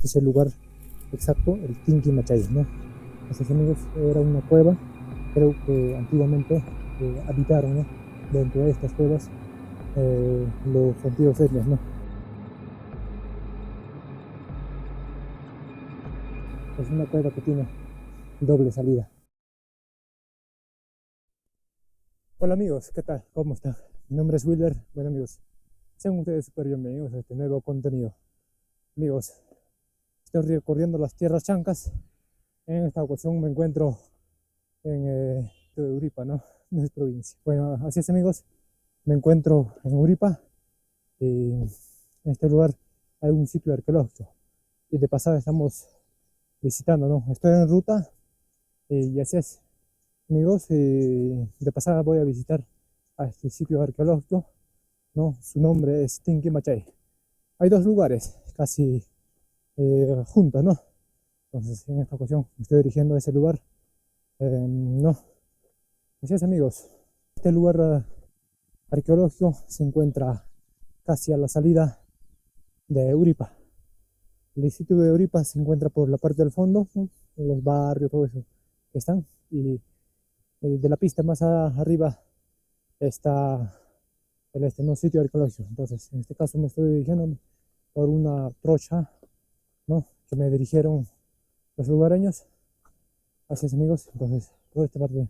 Este es el lugar exacto, el Tinqui Machay, ¿no? Así es, amigos, era una cueva, creo que antiguamente habitaron, ¿no? Dentro de estas cuevas los antiguos etnias, ¿no? Es una cueva que tiene doble salida. Hola amigos, ¿qué tal? ¿Cómo están? Mi nombre es Willer. Bueno amigos, sean ustedes súper bienvenidos a este nuevo contenido. Amigos, estoy recorriendo las tierras chancas. En esta ocasión me encuentro en Uripa, ¿no? No es provincia. Bueno, así es amigos, me encuentro en Uripa y en este lugar hay un sitio arqueológico y de pasada estamos visitando, ¿no? Estoy en ruta y así es, amigos, de pasada voy a visitar a este sitio arqueológico, ¿no? Su nombre es Tinqui Machay. Hay dos lugares casi juntos, ¿no? Entonces en esta ocasión me estoy dirigiendo a ese lugar, ¿no? Así es amigos, este lugar arqueológico se encuentra casi a la salida de Uripa. El sitio de Uripa se encuentra por la parte del fondo, ¿no? Los barrios, todo eso que están, y de la pista más arriba está el ¿no? Sitio arqueológico. Entonces en este caso me estoy dirigiendo por una trocha, ¿no? Que me dirigieron los lugareños. Así es amigos, entonces por esta parte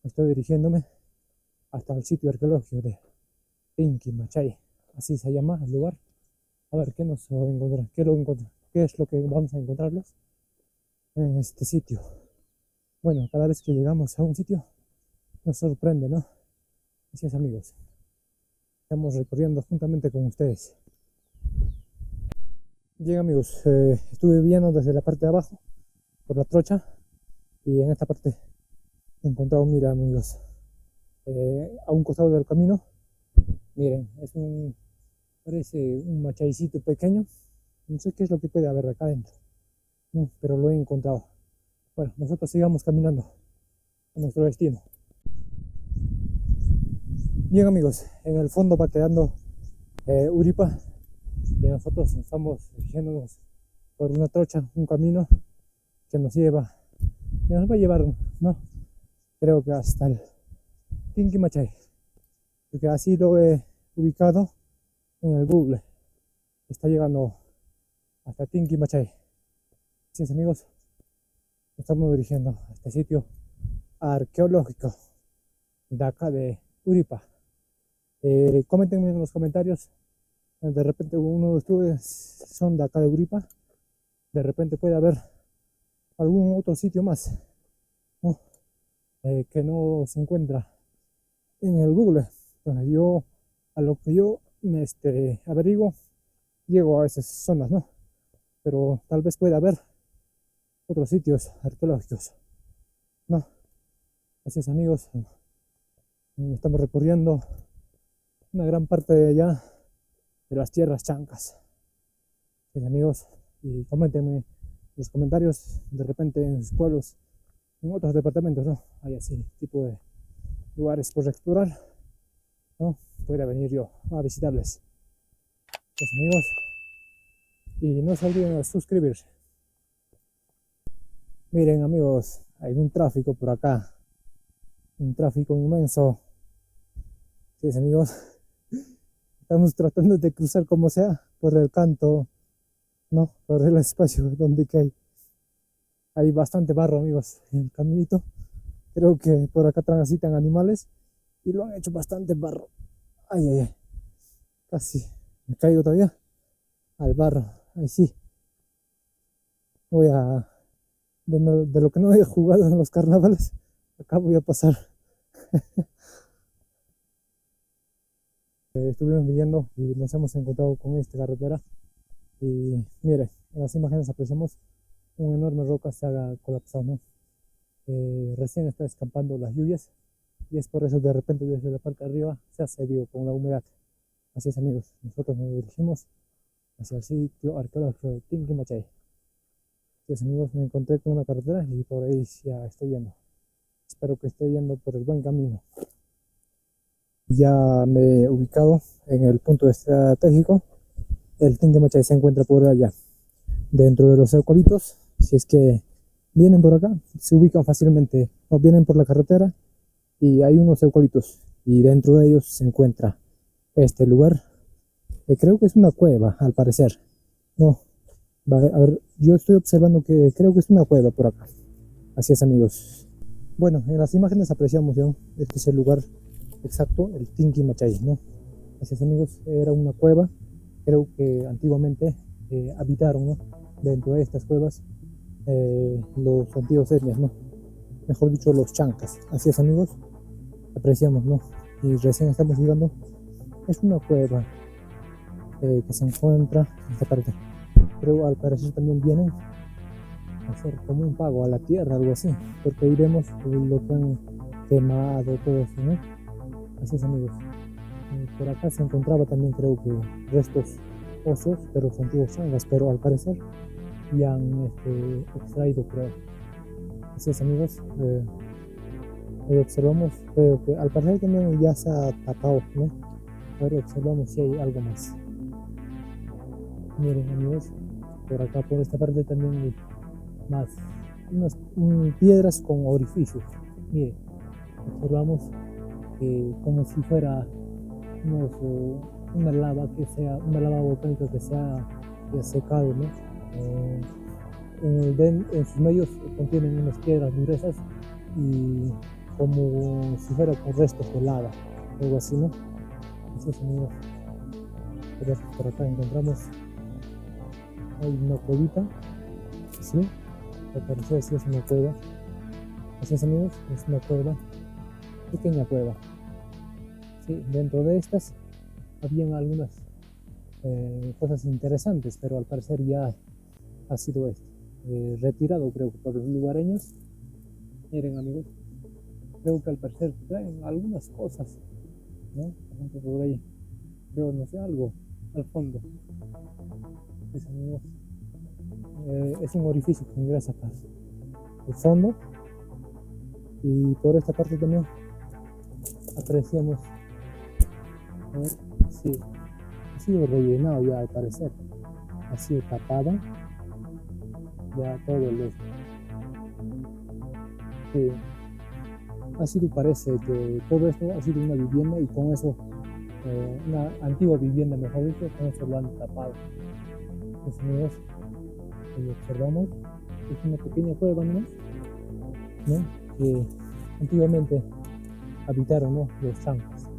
estoy dirigiéndome hasta el sitio arqueológico de Tinqui Machay, así se llama el lugar. A ver qué nos encontrar, qué es lo que vamos a encontrarlos en este sitio. Bueno, cada vez que llegamos a un sitio nos sorprende, ¿no? Así es amigos, estamos recorriendo juntamente con ustedes. Bien amigos, estuve viendo desde la parte de abajo por la trocha y en esta parte he encontrado, mira amigos, a un costado del camino, miren, parece un machaycito pequeño, no sé qué es lo que puede haber acá adentro, no, pero lo he encontrado. Bueno, nosotros sigamos caminando a nuestro destino. Bien amigos, en el fondo va quedando Uripa y nosotros estamos dirigiéndonos por una trocha, un camino que nos va a llevar, ¿no? Creo que hasta el Tinqui Machay, porque así lo he ubicado en el Google. Está llegando hasta Tinqui Machay. Así es amigos, estamos dirigiendo a este sitio arqueológico de acá de Uripa. Coméntenme en los comentarios, de repente uno de ustedes son de acá de Uripa, de repente puede haber algún otro sitio más, ¿no? Que no se encuentra en el Google. Entonces yo, a lo que yo me averiguo, llego a esas zonas, ¿no? Pero tal vez pueda haber otros sitios arqueológicos, ¿no? Así es amigos, estamos recorriendo una gran parte de allá de las tierras chancas. Así es amigos, y coméntenme en los comentarios, de repente en sus pueblos, en otros departamentos, ¿no? Hay así tipo de lugares por explorar, ¿no? Pueda venir yo a visitarles. Pues amigos, y no se olviden de suscribirse. Miren amigos, hay un tráfico por acá, un tráfico inmenso. Sí, amigos, estamos tratando de cruzar como sea por el canto, ¿no? Por el espacio donde hay bastante barro amigos en el caminito. Creo que por acá transitan animales y lo han hecho bastante barro. Ay, ay, ay, casi me caigo todavía al barro. Ahí sí, voy a de lo que no he jugado en los carnavales, acá voy a pasar. Estuvimos viendo y nos hemos encontrado con esta carretera y miren, en las imágenes apreciamos una enorme roca se haga colapsado, ¿no? Recién está escapando las lluvias y es por eso de repente desde la parte de arriba se ha cedido con la humedad. Así es amigos, nosotros nos dirigimos hacia el sitio arqueológico de Tinqui Machay. Así es amigos, me encontré con una carretera y por ahí ya estoy yendo. Espero que esté yendo por el buen camino. Ya me he ubicado en el punto estratégico. El Tinqui Machay se encuentra por allá. dentro de los eucaliptos. Si es que vienen por acá, se ubican fácilmente, o vienen por la carretera y hay unos eucaliptos y dentro de ellos se encuentra este lugar. Creo que es una cueva, al parecer. No, vale, a ver, yo estoy observando que creo que es una cueva por acá. Así es, amigos. Bueno, en las imágenes apreciamos ya, este es el lugar exacto, el Tinqui Machay, ¿no? Así es, amigos, era una cueva. Creo que antiguamente habitaron, ¿no?, dentro de estas cuevas los antiguos etnias, ¿no? Mejor dicho, los chancas. Así es, amigos, apreciamos, ¿no? Y recién estamos llegando. Es una cueva que se encuentra en esta parte. Pero al parecer también vienen a hacer como un pago a la tierra, algo así, porque ahí vemos lo que han quemado, todo eso, ¿no? Así es, amigos. Por acá se encontraba también, creo que, restos óseos de los antiguos changas, pero al parecer ya han extraído, creo. Así es, amigos. Observamos, creo que al parecer también ya se ha tapado, ¿no? Pero observamos si hay algo más. Miren, amigos, por acá, por esta parte también hay más, unas piedras con orificios. Miren, observamos como si fuera una lava una lava volcánica que se ha secado, ¿no? En sus medios contienen unas piedras gruesas y como si fuera con restos de lava, algo así, ¿no? Así es, amigos. Por acá encontramos, hay una cuevita, ¿sí? Al parecer sí es una cueva. Así es, amigos, es una cueva, pequeña cueva. Sí, dentro de estas habían algunas cosas interesantes, pero al parecer ya ha sido retirado, creo que por los lugareños. Miren, amigos, creo que al parecer traen algunas cosas, ¿no? Por ejemplo, por ahí veo, no sé, algo al fondo. Pues, amigos, es un orificio que ingresa para el fondo, y por esta parte también apreciamos, a ver, sí, ha sido rellenado ya, al parecer ha sido tapado ya todo el sí, ha sido, parece que todo esto ha sido una vivienda, y con eso una antigua vivienda, mejor dicho, con eso lo han tapado. Pues, amigos, observamos, es una pequeña cueva, ¿no? Que antiguamente habitaron, ¿no?, los chancas.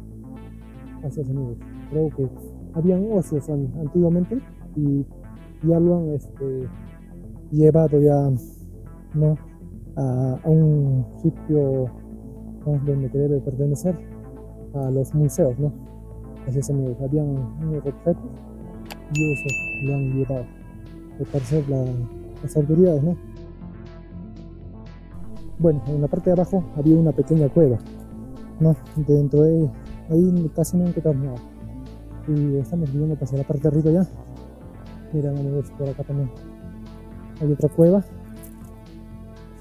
Así es, amigos, creo que habían óseos antiguamente y ya lo han llevado ya, ¿no?, a un sitio, ¿no?, donde debe pertenecer a los museos, ¿no? Así es, amigos, habían unos objetos y eso lo han llevado, al parecer las autoridades, ¿no? Bueno, en la parte de abajo había una pequeña cueva, ¿no? Dentro de ahí casi no encontramos nada, y estamos viendo hacia la parte de arriba ya. Miren, amigos, por acá también hay otra cueva,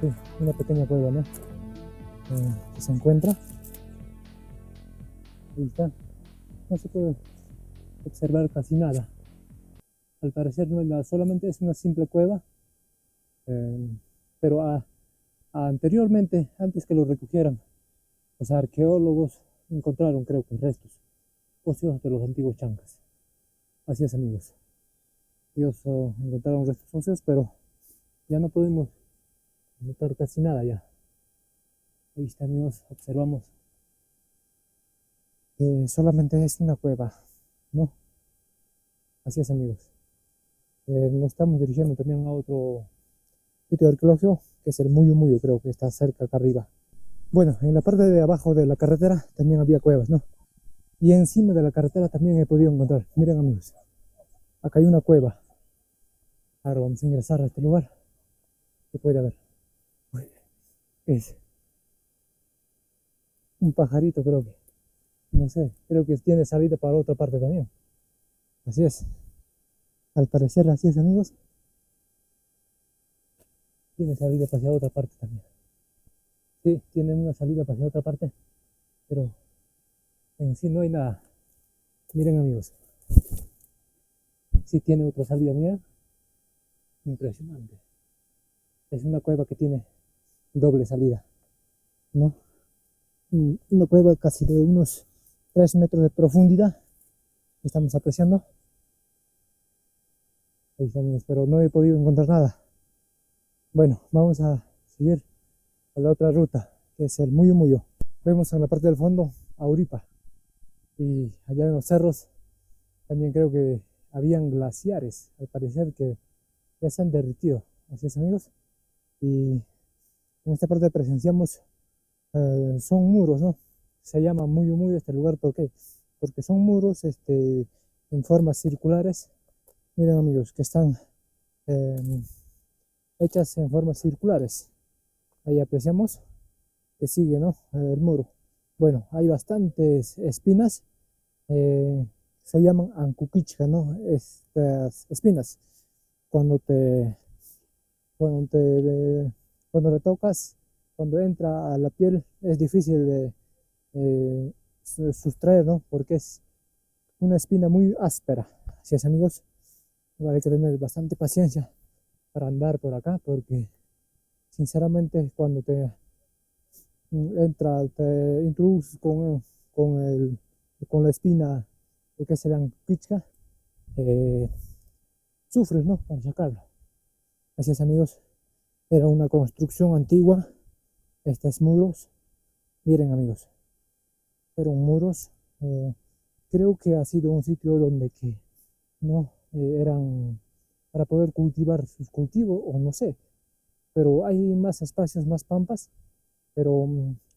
sí, una pequeña cueva, ¿no? Que se encuentra, ahí está, no se puede observar casi nada, al parecer no es nada, solamente es una simple cueva, pero anteriormente, antes que lo recogieran, los arqueólogos encontraron, creo que, restos óseos de los antiguos chancas. Así es, amigos, ellos encontraron restos óseos, pero ya no podemos notar casi nada ya. Ahí está, amigos, observamos que solamente es una cueva, ¿no? Así es, amigos. Nos estamos dirigiendo también a otro sitio arqueológico, que es el Muyu Muyu, creo que está cerca acá arriba. Bueno, en la parte de abajo de la carretera también había cuevas, ¿no? Y encima de la carretera también he podido encontrar, miren, amigos, acá hay una cueva. Ahora vamos a ingresar a este lugar. ¿Qué puede haber? Es un pajarito, creo que, no sé, creo que tiene salida para otra parte también. Así es, al parecer así es, amigos, tiene salida hacia otra parte también. Sí, tiene una salida hacia otra parte, pero en sí no hay nada. Miren, amigos, sí tiene otra salida, mía. impresionante. Es una cueva que tiene doble salida, ¿no? Una cueva casi de unos 3 metros de profundidad. Estamos apreciando. Ahí está, amigos, pero no he podido encontrar nada. Bueno, vamos a seguir a la otra ruta, que es el Muyo Muyo. Vemos en la parte del fondo a Uripa. Y allá en los cerros también creo que habían glaciares, al parecer que ya se han derretido. Así es, amigos. Y en esta parte presenciamos, son muros, ¿no? Se llama Muyo Muyo este lugar, ¿por qué? Porque son muros en formas circulares. Miren, amigos, que están hechas en formas circulares. Ahí apreciamos que sigue, ¿no? El muro. Bueno, hay bastantes espinas. Se llaman ancuquichca, ¿no? Estas espinas. Cuando te, cuando te, cuando le tocas, cuando entra a la piel, es difícil de sustraer, ¿no? Porque es una espina muy áspera. Así es, amigos. Hay que tener bastante paciencia para andar por acá, porque sinceramente cuando te te introduces con la espina, lo que es el ancuquichca, eh, sufres, ¿no? Para sacarlo. Así es, amigos. Era una construcción antigua. Estos muros, miren, amigos, fueron muros. Creo que ha sido un sitio donde que no eran para poder cultivar sus cultivos, o no sé, pero hay más espacios, más pampas, pero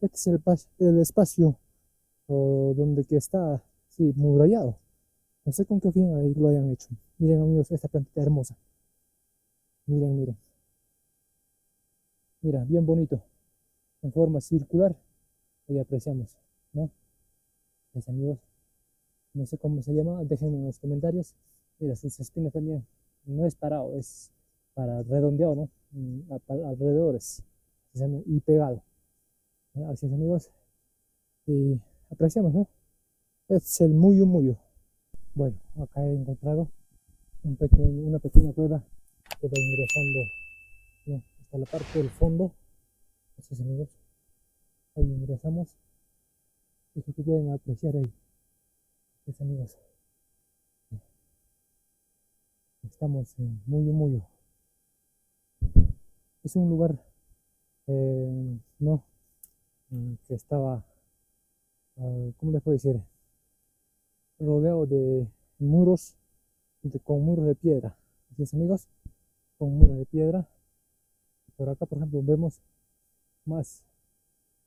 este es el espacio donde que está, sí, murallado. No sé con qué fin ahí lo hayan hecho. Miren, amigos, esta plantita hermosa. Miren, miren. Mira, bien bonito. En forma circular. Ahí apreciamos, ¿no? Mis amigos, no sé cómo se llama, déjenme en los comentarios. Mira, sus espinas también. No es parado, es para redondeado, ¿no? Alrededores. Y pegado. Así es, amigos. Y apreciamos, ¿no? Es el Muyo Muyo. Bueno, acá he encontrado una pequeña cueva que va ingresando, ¿no? Hasta la parte del fondo. Así es, amigos. Ahí ingresamos. Eso que pueden apreciar ahí. Así es, amigos. Estamos en Muyo Muyo. Es un lugar, ¿no? Que estaba, ¿cómo les puedo decir? Rodeado de muros, con muros de piedra. Así es, amigos, con muros de piedra. Por acá, por ejemplo, vemos más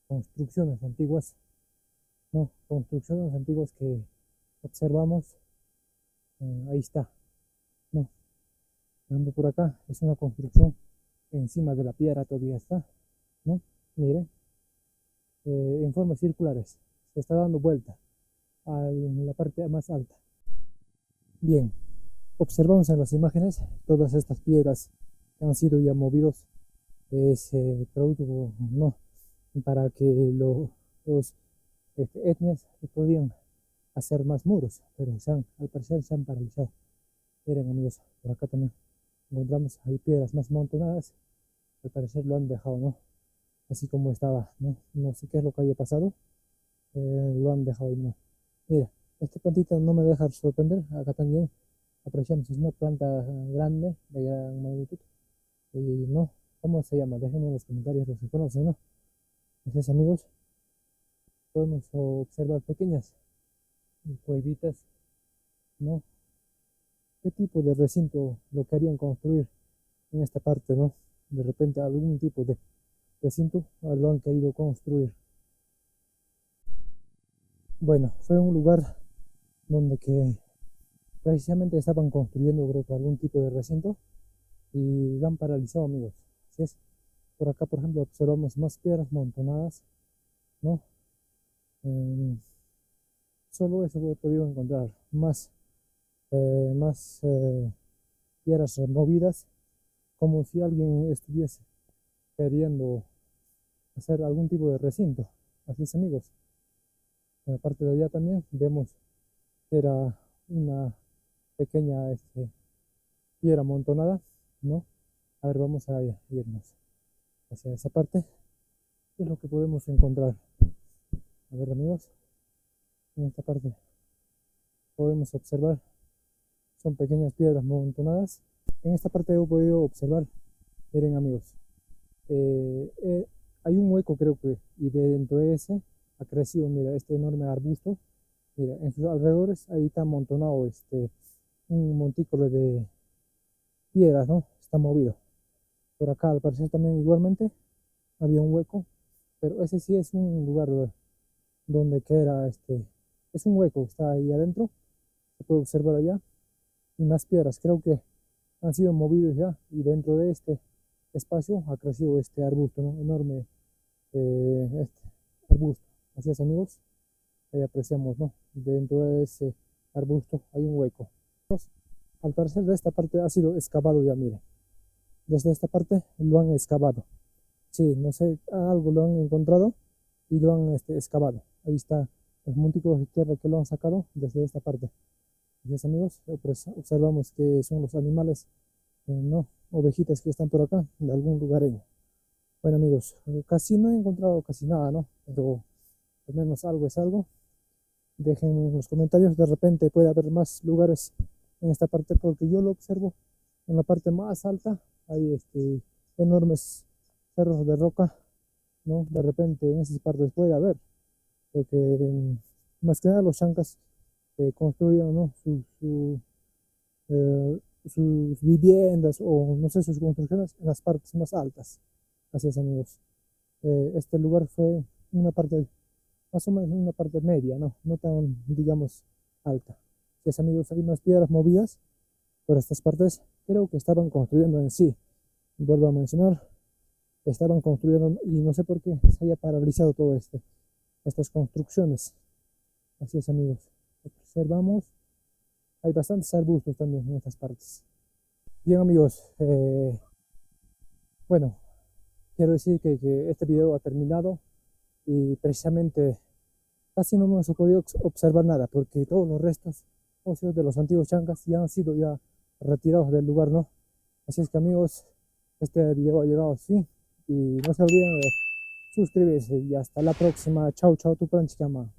construcciones antiguas, ¿no? Construcciones antiguas que observamos. Ahí está, ¿no? Por ejemplo, por acá es una construcción encima de la piedra, todavía está, ¿no? Miren, en formas circulares, se está dando vuelta a la parte más alta. Bien, observamos en las imágenes todas estas piedras que han sido ya movidos. Es producto, no, para que los etnias podían hacer más muros, pero al parecer se han paralizado. Miren, amigos, por acá también encontramos hay piedras más amontonadas. Al parecer lo han dejado, ¿no? Así como estaba, ¿no? No sé qué es lo que haya pasado. Lo han dejado ahí, ¿no? Mira, esta plantita no me deja sorprender. Acá también apreciamos, es una planta grande, de gran magnitud. Y no, ¿cómo se llama? Déjenme en los comentarios los que conocen, ¿no? Gracias, amigos. Podemos observar pequeñas cuevitas, ¿no? ¿Qué tipo de recinto lo querían construir en esta parte, ¿no? De repente algún tipo de recinto lo han querido construir. Bueno, fue un lugar donde que precisamente estaban construyendo, creo que algún tipo de recinto, y lo han paralizado, amigos. Así es. Por acá, por ejemplo, observamos más piedras montonadas, ¿no? Eh, Solo eso he podido encontrar. Más piedras removidas, como si alguien estuviese queriendo hacer algún tipo de recinto. Así es, amigos. En la parte de allá también vemos que era una pequeña piedra amontonada. ¿no? A ver, vamos a irnos hacia esa parte. ¿Qué es lo que podemos encontrar? A ver, amigos, en esta parte podemos observar, son pequeñas piedras montonadas. En esta parte he podido observar, miren amigos, eh, eh, hay un hueco creo que, y dentro de ese ha crecido, mira, este enorme arbusto. Mira, en sus alrededores ahí está amontonado un montículo de piedras, ¿no? Está movido. Por acá al parecer también igualmente había un hueco, pero ese sí es un lugar donde que era es un hueco, está ahí adentro, se puede observar allá, y más piedras, creo que han sido movidos ya, y dentro de este espacio ha crecido este arbusto, ¿no? Enorme, este arbusto. Así es amigos, ahí apreciamos, ¿no? Dentro de ese arbusto hay un hueco. Al parecer de esta parte ha sido excavado ya, mire. Desde esta parte lo han excavado. Sí, no sé, algo lo han encontrado y lo han excavado. Ahí está los montículos de tierra que lo han sacado desde esta parte. Yes, amigos, pues observamos que son los animales, no, ovejitas que están por acá, de algún lugareño. Bueno, amigos, casi no he encontrado casi nada, ¿no? Pero al menos algo es algo. Déjenme en los comentarios, de repente puede haber más lugares en esta parte, porque yo lo observo en la parte más alta. Hay enormes cerros de roca, ¿no? De repente en esas partes puede haber, porque más que nada los chancas construyeron, ¿no? Sus viviendas o no sé, sus construcciones en las partes más altas. Así es, amigos. Este lugar fue una parte, más o menos una parte media, ¿no? No tan, digamos, alta. Así es, amigos, hay unas piedras movidas por estas partes. Creo que estaban construyendo en sí. Vuelvo a mencionar, estaban construyendo y no sé por qué se haya paralizado todo estas construcciones. Así es, amigos. Observamos, hay bastantes arbustos también en estas partes. Bien, amigos, bueno, quiero decir que este video ha terminado y precisamente casi no hemos podido observar nada porque todos los restos óseos de los antiguos chancas ya han sido ya retirados del lugar, ¿no? Así es que, amigos, este video ha llegado así y no se olviden de suscribirse y hasta la próxima. Chau, chau, tu Chama.